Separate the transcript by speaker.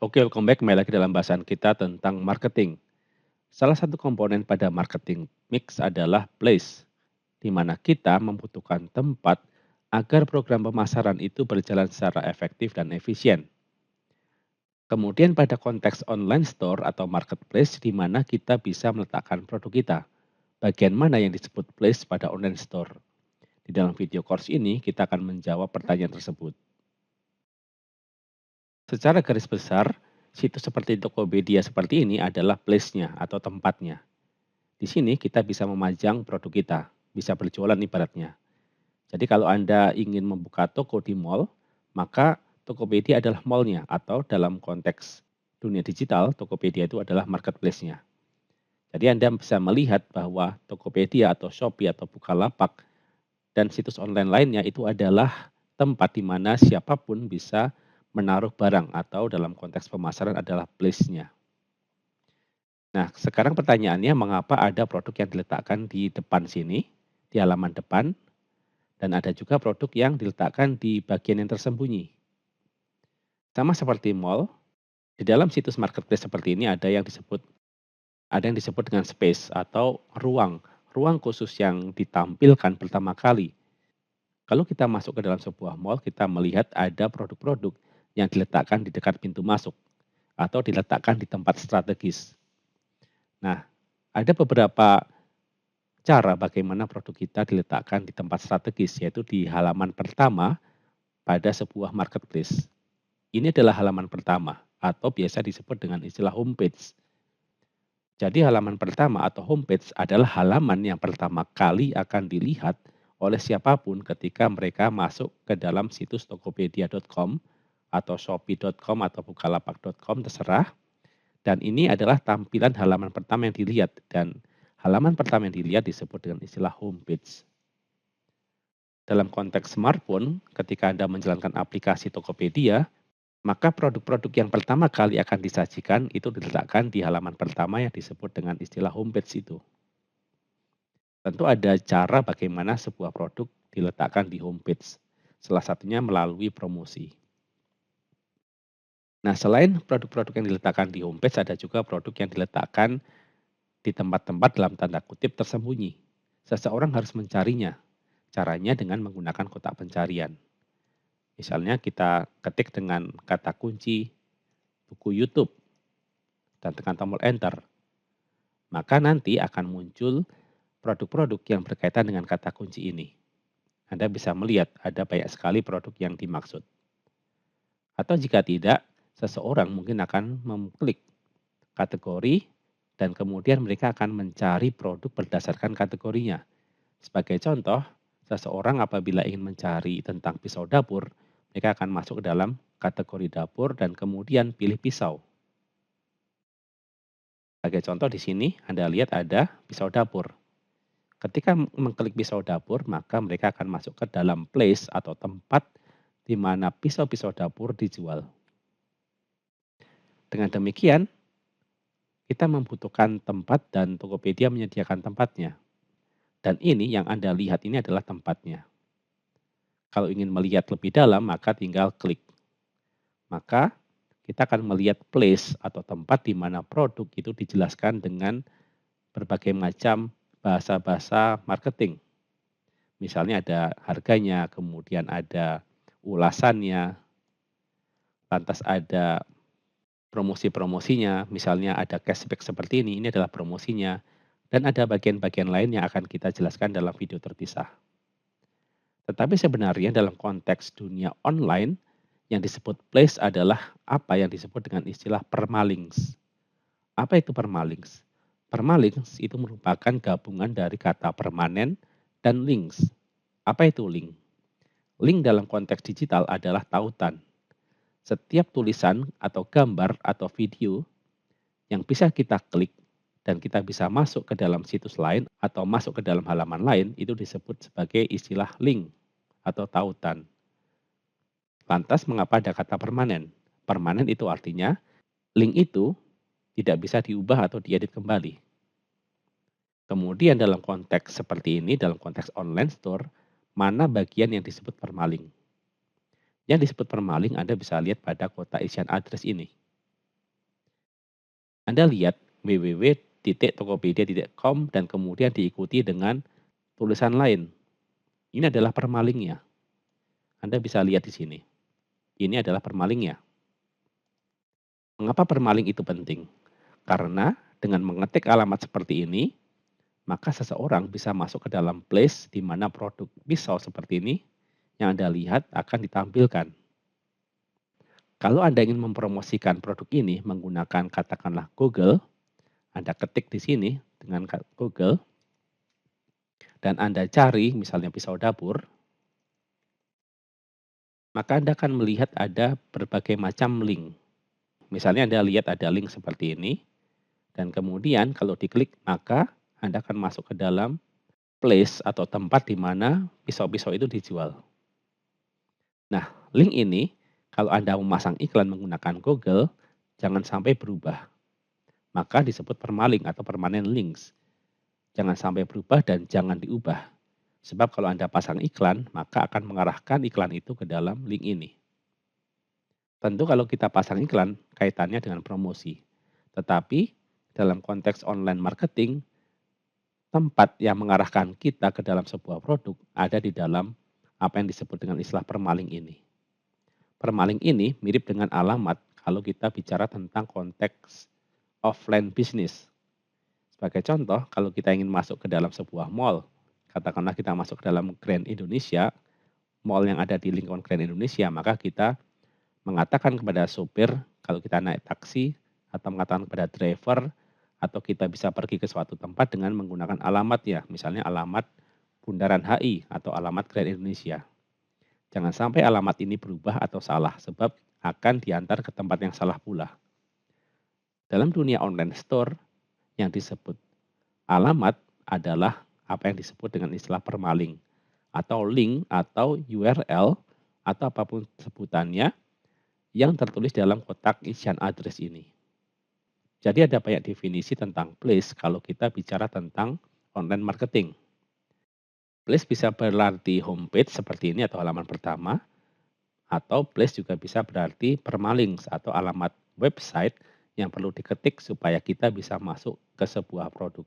Speaker 1: Oke, welcome back. Kembali lagi dalam bahasan kita tentang marketing. Salah satu komponen pada marketing mix adalah place, di mana kita membutuhkan tempat agar program pemasaran itu berjalan secara efektif dan efisien. Kemudian pada konteks online store atau marketplace di mana kita bisa meletakkan produk kita. Bagian mana yang disebut place pada online store? Di dalam video course ini kita akan menjawab pertanyaan tersebut. Secara garis besar, situs seperti Tokopedia seperti ini adalah place-nya atau tempatnya. Di sini kita bisa memajang produk kita, bisa berjualan ibaratnya. Jadi kalau Anda ingin membuka toko di mall, maka Tokopedia adalah mall-nya atau dalam konteks dunia digital, Tokopedia itu adalah marketplace-nya. Jadi Anda bisa melihat bahwa Tokopedia atau Shopee atau Bukalapak dan situs online lainnya itu adalah tempat di mana siapapun bisa menaruh barang atau dalam konteks pemasaran adalah place-nya. Nah, sekarang pertanyaannya mengapa ada produk yang diletakkan di depan sini, di halaman depan, dan ada juga produk yang diletakkan di bagian yang tersembunyi. Sama seperti mall, di dalam situs marketplace seperti ini ada yang disebut dengan space atau ruang khusus yang ditampilkan pertama kali. Kalau kita masuk ke dalam sebuah mall, kita melihat ada produk-produk yang diletakkan di dekat pintu masuk atau diletakkan di tempat strategis. Nah, ada beberapa cara bagaimana produk kita diletakkan di tempat strategis, yaitu di halaman pertama pada sebuah marketplace. Ini adalah halaman pertama atau biasa disebut dengan istilah homepage. Jadi halaman pertama atau homepage adalah halaman yang pertama kali akan dilihat oleh siapapun ketika mereka masuk ke dalam situs tokopedia.com atau shopee.com atau bukalapak.com terserah. Dan ini adalah tampilan halaman pertama yang dilihat dan halaman pertama yang dilihat disebut dengan istilah homepage. Dalam konteks smartphone, ketika Anda menjalankan aplikasi Tokopedia, maka produk-produk yang pertama kali akan disajikan itu diletakkan di halaman pertama yang disebut dengan istilah homepage itu. Tentu ada cara bagaimana sebuah produk diletakkan di homepage. Salah satunya melalui promosi. Nah, selain produk-produk yang diletakkan di homepage, ada juga produk yang diletakkan di tempat-tempat dalam tanda kutip tersembunyi. Seseorang harus mencarinya. Caranya dengan menggunakan kotak pencarian. Misalnya kita ketik dengan kata kunci buku YouTube dan tekan tombol enter. Maka nanti akan muncul produk-produk yang berkaitan dengan kata kunci ini. Anda bisa melihat ada banyak sekali produk yang dimaksud. Atau jika tidak, seseorang mungkin akan mengklik kategori dan kemudian mereka akan mencari produk berdasarkan kategorinya. Sebagai contoh, seseorang apabila ingin mencari tentang pisau dapur, mereka akan masuk ke dalam kategori dapur dan kemudian pilih pisau. Sebagai contoh di sini Anda lihat ada pisau dapur. Ketika mengklik pisau dapur, maka mereka akan masuk ke dalam place atau tempat di mana pisau-pisau dapur dijual. Dengan demikian, kita membutuhkan tempat dan Tokopedia menyediakan tempatnya. Dan ini yang Anda lihat ini adalah tempatnya. Kalau ingin melihat lebih dalam, maka tinggal klik. Maka kita akan melihat place atau tempat di mana produk itu dijelaskan dengan berbagai macam bahasa-bahasa marketing. Misalnya ada harganya, kemudian ada ulasannya, lantas ada promosi-promosinya, misalnya ada cashback seperti ini adalah promosinya, dan ada bagian-bagian lain yang akan kita jelaskan dalam video terpisah. Tetapi sebenarnya dalam konteks dunia online, yang disebut place adalah apa yang disebut dengan istilah permalinks. Apa itu permalinks? Permalinks itu merupakan gabungan dari kata permanen dan links. Apa itu link? Link dalam konteks digital adalah tautan. Setiap tulisan atau gambar atau video yang bisa kita klik dan kita bisa masuk ke dalam situs lain atau masuk ke dalam halaman lain itu disebut sebagai istilah link atau tautan. Lantas mengapa ada kata permanen? Permanen itu artinya link itu tidak bisa diubah atau diedit kembali. Kemudian dalam konteks seperti ini, dalam konteks online store, mana bagian yang disebut permalink? Yang disebut permalink Anda bisa lihat pada kotak isian address ini. Anda lihat www.tokopedia.com dan kemudian diikuti dengan tulisan lain. Ini adalah permalingnya. Anda bisa lihat di sini. Ini adalah permalingnya. Mengapa permaling itu penting? Karena dengan mengetik alamat seperti ini, maka seseorang bisa masuk ke dalam place di mana produk pisau seperti ini yang Anda lihat akan ditampilkan. Kalau Anda ingin mempromosikan produk ini menggunakan katakanlah Google, Anda ketik di sini dengan Google dan Anda cari misalnya pisau dapur, maka Anda akan melihat ada berbagai macam link. Misalnya Anda lihat ada link seperti ini dan kemudian kalau diklik maka Anda akan masuk ke dalam place atau tempat di mana pisau-pisau itu dijual. Nah, link ini kalau Anda memasang iklan menggunakan Google, jangan sampai berubah. Maka disebut permaling atau permanent links. Jangan sampai berubah dan jangan diubah. Sebab kalau Anda pasang iklan, maka akan mengarahkan iklan itu ke dalam link ini. Tentu kalau kita pasang iklan, kaitannya dengan promosi. Tetapi dalam konteks online marketing, tempat yang mengarahkan kita ke dalam sebuah produk ada di dalam apa yang disebut dengan istilah permaling ini. Permaling ini mirip dengan alamat kalau kita bicara tentang konteks offline business. Sebagai contoh, kalau kita ingin masuk ke dalam sebuah mall, katakanlah kita masuk ke dalam Grand Indonesia, mall yang ada di lingkungan Grand Indonesia, maka kita mengatakan kepada sopir kalau kita naik taksi atau mengatakan kepada driver atau kita bisa pergi ke suatu tempat dengan menggunakan alamat ya, misalnya alamat Bundaran HI atau alamat Grand Indonesia. Jangan sampai alamat ini berubah atau salah sebab akan diantar ke tempat yang salah pula. Dalam dunia online store yang disebut alamat adalah apa yang disebut dengan istilah permaling atau link atau URL atau apapun sebutannya yang tertulis dalam kotak isian address ini. Jadi ada banyak definisi tentang place kalau kita bicara tentang online marketing. Place bisa berarti homepage seperti ini atau halaman pertama, atau place juga bisa berarti permalinks atau alamat website yang perlu diketik supaya kita bisa masuk ke sebuah produk.